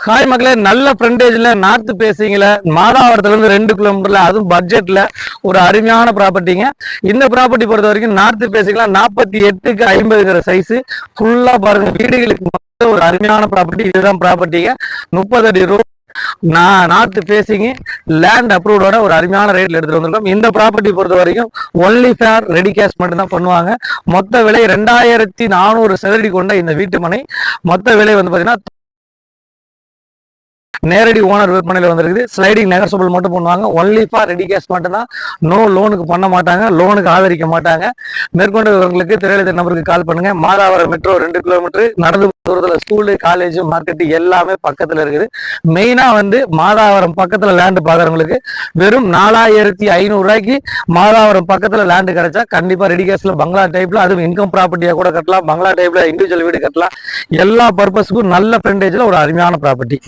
Hi மக்களே, நல்ல ஃப்ரண்டேஜ்ல north பேசிங்ல மாதாவரத்துல இருந்து 2 கிலோமீட்டர்ல அதுவும் பட்ஜெட்ல ஒரு அருமையான ப்ராப்பர்ட்டிங்க. இந்த ப்ராப்பர்ட்டி பொறுத்த வரைக்கும் நார்த் பேசிங்ல 48க்கு 50 சைஸ் ஃபுல்லா பாருங்க. வீடுகளுக்கு ஒரு அருமையான ப்ராப்பர்ட்டி. இதுதான் ப்ராப்பர்ட்டிங்க. 30 அடி ரோட், நார்த் பேசிங், லேண்ட் அப்ரூவோட ஒரு அருமையான ரேட்ல எடுத்துட்டு வந்திருக்கோம். இந்த ப்ராப்பர்ட்டி பொறுத்த வரைக்கும் ஒன்லி ஃபேர் ரெடி கேஷ் மட்டும் தான் பண்ணுவாங்க. மொத்த விலை 2400 சதுரடி கொண்ட இந்த வீட்டு மனை மொத்த விலை வந்து பாத்தீங்கன்னா நேரடி ஓனர் விற்பனையில் வந்திருக்குது. ஸ்லைடிங் நெகசபிள் மட்டும் பண்ணுவாங்க. ஒன்லி ஃபார் ரெடி கேஷ் மட்டும் தான். நோ லோனுக்கு பண்ண மாட்டாங்க, லோனுக்கு ஆதரிக்க மாட்டாங்க. மேற்கொண்டு விவரங்களுக்கு திரையில நம்பருக்கு கால் பண்ணுங்க. மாதாவரம் மெட்ரோ 2 கிலோமீட்டர் நடந்து தூரத்துல ஸ்கூலு, காலேஜ், மார்க்கெட் எல்லாமே பக்கத்துல இருக்குது. மெயினா வந்து மாதாவரம் பக்கத்துல லேண்ட் பாக்குறவங்களுக்கு வெறும் 4500 ரூபாய்க்கு மாதாவரம் பக்கத்துல லேண்ட் கிடைச்சா கண்டிப்பா ரெடி கேஷ்ல பங்களா டைப்ல, அதுவும் இன்கம் ப்ராப்பர்ட்டியா கூட கட்டலாம். பங்களா டைப்ல இண்டிவிஜுவல் வீடு கட்டலாம். எல்லா பர்பஸ்க்கும் நல்ல ஃப்ரண்டேஜ்ல ஒரு அருமையான ப்ராப்பர்ட்டி.